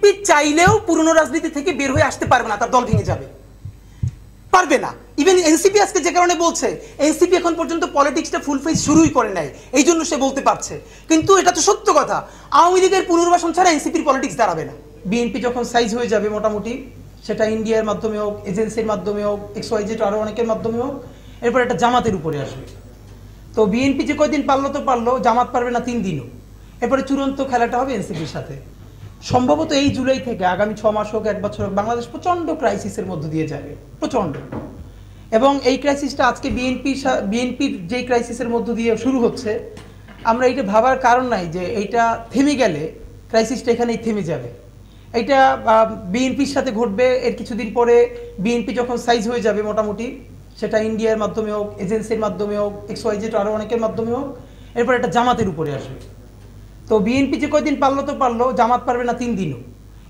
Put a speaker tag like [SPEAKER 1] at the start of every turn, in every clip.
[SPEAKER 1] BNP চাইলেও পুরনো রাজনীতি থেকে বের হয়ে আসতে পারবে না, তার দল ভেঙে যাবে, পারবে না। ইভেন এনসিপি আজকে যে কারণে বলছে, এনসিপি এখন পর্যন্ত পলিটিক্সটা ফুল ফেজ শুরুই করে নাই, এই জন্য সে বলতে পারছে। কিন্তু এটা তো সত্য কথা, আওয়ামী লীগের পুনর্বাসন ছাড়া এনসিপির পলিটিক্স দাঁড়াবে না। বিএনপি যখন সাইজ হয়ে যাবে মোটামুটি, সেটা ইন্ডিয়ার মাধ্যমে হোক, এজেন্সির মাধ্যমে হোক, XYZ আরও অনেকের মাধ্যমে হোক, এরপর একটা জামাতের উপরে আসবে। তো বিএনপি যে কয়দিন পারলো তো পারলো, জামাত পারবে না 3 দিনও। এরপরে চূড়ান্ত খেলাটা হবে এনসিপির সাথে। সম্ভবত এই জুলাই থেকে আগামী 6 মাস হোক, 1 বছর হোক, বাংলাদেশ প্রচণ্ড ক্রাইসিসের মধ্য দিয়ে যাবে, প্রচণ্ড। এবং এই ক্রাইসিসটা আজকে বিএনপির যেই ক্রাইসিসের মধ্য দিয়ে শুরু হচ্ছে, আমরা এইটা ভাবার কারণ নাই যে এইটা থেমে গেলে ক্রাইসিসটা এখানেই থেমে যাবে। এইটা বিএনপির সাথে ঘটবে। এর কিছুদিন পরে বিএনপি যখন সাইজ হয়ে যাবে মোটামুটি, সেটা ইন্ডিয়ার মাধ্যমে হোক, এজেন্সির মাধ্যমে হোক, XYZ আরও অনেকের মাধ্যমে হোক, এরপর একটা জামাতের উপরে আসবে। তো বিএনপি যে কয়দিন পারলো তো পারলো, জামাত পারবে না 3 দিনও।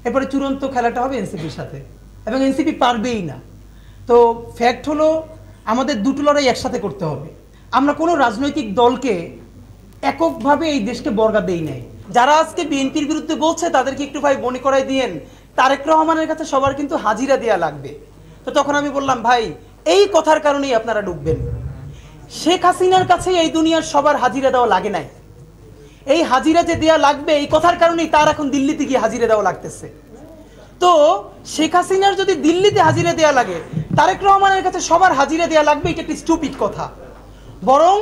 [SPEAKER 1] এরপরে চূড়ান্ত খেলাটা হবে এনসিপির সাথে, এবং এনসিপি পারবেই না। তো ফ্যাক্ট হলো আমাদের দুটো লড়াই একসাথে করতে হবে। আমরা কোনো রাজনৈতিক দলকে এককভাবে এই দেশকে বর্গা দেই নাই। যারা আজকে বিএনপির বিরুদ্ধে বলছে তাদেরকে একটু ভাই মনে করাই দিয়েন, তারেক রহমানের কাছে সবার কিন্তু হাজিরা দেওয়া লাগবে। তো তখন আমি বললাম, ভাই এই কথার কারণেই আপনারা ডুববেন। শেখ হাসিনার কাছে এই দুনিয়ার সবার হাজিরা দেওয়া লাগে নাই। এই হাজিরা যে দেওয়া লাগবে এই কথার কারণেই তার এখন দিল্লিতে গিয়ে হাজিরা দেওয়া লাগতেছে। তো শেখ হাসিনার যদি দিল্লিতে হাজিরা দেওয়া লাগে, তারেক রহমানের কাছে সবার হাজিরা দেওয়া লাগবে, এটা একটি স্টুপিড কথা। বরং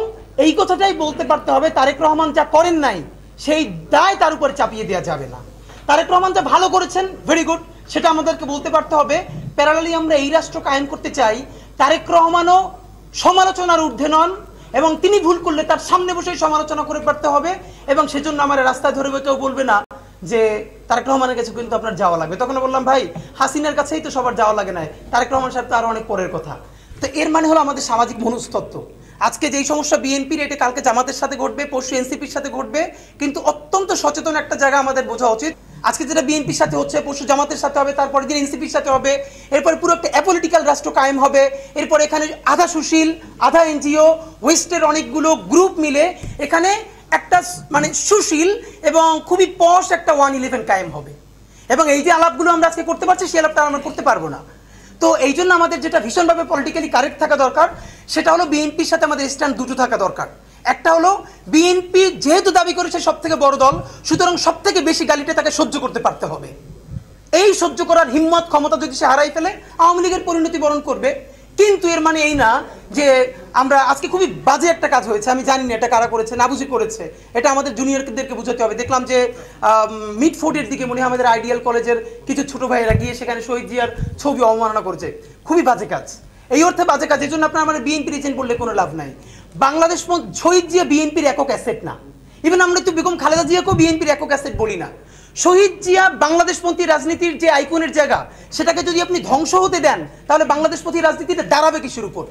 [SPEAKER 1] এই কথাটাই বলতে পারতে হবে, তারেক রহমান যা করেন নাই সেই দায় তার উপরে চাপিয়ে দেওয়া যাবে না। তারেক রহমান যা ভালো করেছেন, ভেরি গুড, সেটা আমাদেরকে বলতে পারতে হবে। প্যারালালি আমরা এই রাষ্ট্র কায়েম করতে চাই, তারেক রহমানও সমালোচনার ঊর্ধ্বে নন, এবং তিনি ভুল করলে তার সামনে বসেই সমালোচনা করে পারতে হবে। এবং সেজন্য আমার রাস্তায় ধরবে কেউ বলবে না যে তারেক রহমানের কাছে কিন্তু আপনার যাওয়া লাগবে। তখন বললাম, ভাই হাসিনার কাছেই তো সবার যাওয়া লাগে না, তারেক রহমান সাহেব তো আরো অনেক পরের কথা। তো এর মানে হলো আমাদের সামাজিক মনস্তত্ত্ব। আজকে যেই সমস্যা বিএনপির, এটা কালকে জামাতের সাথে ঘটবে, পরশু এনসিপির সাথে ঘটবে, কিন্তু অত্যন্ত সচেতন একটা জায়গা আমাদের বোঝা উচিত। আজকে যেটা বিএনপির সাথে হচ্ছে, পরশু জামাতের সাথে হবে, তারপরে দিন এনসিপির সাথে হবে, এরপরে পুরো একটা অ্যাপলিটিক্যাল রাষ্ট্র কায়েম হবে। এরপর এখানে আধা সুশীল, আধা এনজিও, ওয়েস্টের অনেকগুলো গ্রুপ মিলে এখানে একটা মানে সুশীল এবং খুবই পশ একটা 111 কায়েম হবে। এবং এই যে আলাপগুলো আমরা আজকে করতে পারছি, সেই আলাপটা আমরা করতে পারবো না। তো এই জন্য আমাদের যেটা ভীষণভাবে পলিটিক্যালি কারেক্ট থাকা দরকার, সেটা হলো বিএনপির সাথে আমাদের স্ট্যান্ড দুটো থাকা দরকার। একটা হলো বিএনপি যেহেতু দাবি করেছে সব থেকে বড় দল, সুতরাং সব থেকে বেশি গালিটা তাকে সহ্য করতে পারতে হবে। এই সহ্য করার হিম্মত ক্ষমতা যদি সে হারাই ফেলে, আওয়ামী লীগের পরিণতি বরণ করবে। কিন্তু এর মানে এই না যে আমরা আজকে খুবই বাজে একটা কাজ হয়েছে, আমি জানি না এটা কারা করেছে, না বুঝে করেছে, এটা আমাদের জুনিয়রদেরকে বুঝাতে হবে। দেখলাম যে মিডফোর্ডের দিকে মনে হয় আমাদের আইডিয়াল কলেজের কিছু ছোট ভাইয়েরা গিয়ে সেখানে শহীদ জিয়ার ছবি অবমাননা করেছে। খুবই বাজে কাজ, এই অর্থে বাজে কাজ। এই জন্য আপনার মানে বিএনপির এজেন্ট বললে কোনো লাভ নাই। বাংলাদেশ শহীদ জিয়া বিএনপির একক অ্যাসেট না। ইভেন আমরা তো বেগম খালেদা জিয়াকেও বিএনপির একক অ্যাসেট বলি না। শহীদ জিয়া বাংলাদেশপন্থী রাজনীতির যে আইকনের জায়গা, সেটাকে যদি আপনি ধ্বংস হতে দেন, তাহলে বাংলাদেশপন্থী রাজনীতিতে দাঁড়াবে কিসের উপর?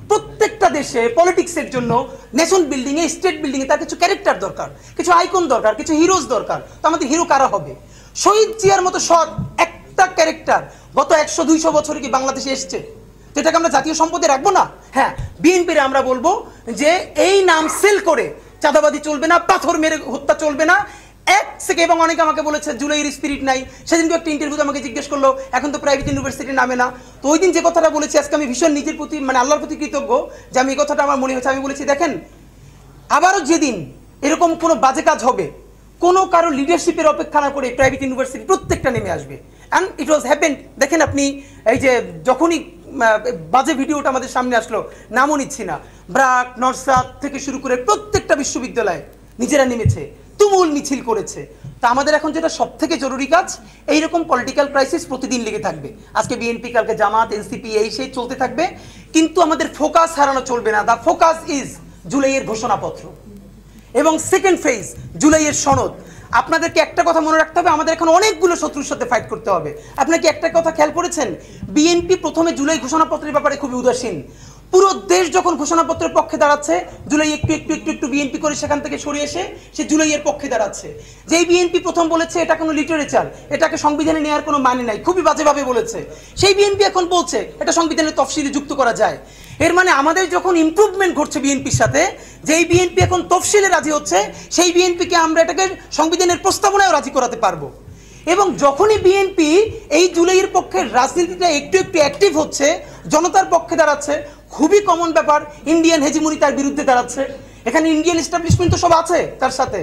[SPEAKER 1] প্রত্যেকটা দেশে পলিটিক্সের জন্য, নেশন বিল্ডিং এ, স্টেট বিল্ডিং এ তার কিছু ক্যারেক্টার দরকার, কিছু আইকন দরকার, কিছু হিরোজ দরকার। তো আমাদের হিরো কারা হবে? শহীদ জিয়ার মতো সৎ একটা ক্যারেক্টার গত 100-200 বছরে কি বাংলাদেশে এসছে? তো এটাকে আমরা জাতীয় সম্পদে রাখবো না? হ্যাঁ, বিএনপির আমরা বলবো যে এই নাম সেল করে চাঁদাবাদি চলবে না, পাথর মেরে হত্যা চলবে না। এক থেকে, এবং অনেকে আমাকে বলেছে জুলাইয়ের স্পিরিট নাই। সেদিনকে একটা ইন্টারভিউতে আমাকে জিজ্ঞেস করলো, এখন তো প্রাইভেট ইউনিভার্সিটি নামে না। তো ওই দিন যে কথাটা বলেছি, আজকে আমি ভীষণ নিজের প্রতি মানে আল্লাহর প্রতি কৃতজ্ঞ যে আমি এই কথাটা আমার মনে হয়েছে। আমি বলেছি, দেখেন আবারও যেদিন এরকম কোনো বাজে কাজ হবে, কোনো কারো লিডারশিপের অপেক্ষা না করে প্রাইভেট ইউনিভার্সিটি প্রত্যেকটা নেমে আসবে। And it was happened. দেখেন আপনি, এই যে যখনই বাজে ভিডিওটা আমাদের সামনে আসলো, নামও নিচ্ছি না, ব্র্যাক, নরসাদ থেকে শুরু করে প্রত্যেকটা বিশ্ববিদ্যালয় নিজেরা নেমেছে, তুমুল মিছিল করেছে। তা আমাদের এখন যেটা সব থেকে জরুরি কাজ, এইরকম পলিটিক্যাল ক্রাইসিস প্রতিদিন লেগে থাকবে। আজকে বিএনপি, কালকে জামাত, এনসিপি, এই সেই চলতে থাকবে, কিন্তু আমাদের ফোকাস হারানো চলবে না। দ্য ফোকাস ইজ জুলাইয়ের ঘোষণাপত্র এবং সেকেন্ড ফেজ জুলাইয়ের সনদ। আপনাদেরকে একটা কথা মনে রাখতে হবে, আমাদের এখন অনেকগুলো শত্রুর সাথে ফাইট করতে হবে। আপনাকে একটা কথা খেয়াল করেছেন, বিএনপি প্রথমে জুলাই ঘোষণাপত্রের ব্যাপারে খুবই উদাসীন। পুরো দেশ যখন ঘোষণাপত্রের পক্ষে দাঁড়াচ্ছে, জুলাই একটু একটু একটু একটু বিএনপি করে সেখান থেকে সরে এসে সে জুলাইয়ের পক্ষে দাঁড়াচ্ছে। যেই বিএনপি প্রথম বলেছে এটা কোনো লিটারেচার, এটাকে সংবিধানে নেওয়ার কোনো মানে নাই, খুবই বাজেভাবে বলেছে, সেই বিএনপি এখন বলছে এটা সংবিধানের তফসিলে যুক্ত করা যায়। এর মানে আমাদের যখন ইমপ্রুভমেন্ট ঘটছে বিএনপির সাথে, যেই বিএনপি এখন তফসিলে রাজি হচ্ছে, সেই বিএনপিকে আমরা এটাকে সংবিধানের প্রস্তাবনায়ও রাজি করাতে পারবো। এবং যখনই বিএনপি এই জুলাইয়ের পক্ষে রাজনীতিটা একটু একটু অ্যাক্টিভ হচ্ছে, জনতার পক্ষে দাঁড়াচ্ছে, খুবই কমন ব্যাপার, ইন্ডিয়ান হেজিমনি তার বিরুদ্ধে দাঁড়াচ্ছে, এখানে ইন্ডিয়ান এস্টাবলিশমেন্ট তো সব আছে তার সাথে।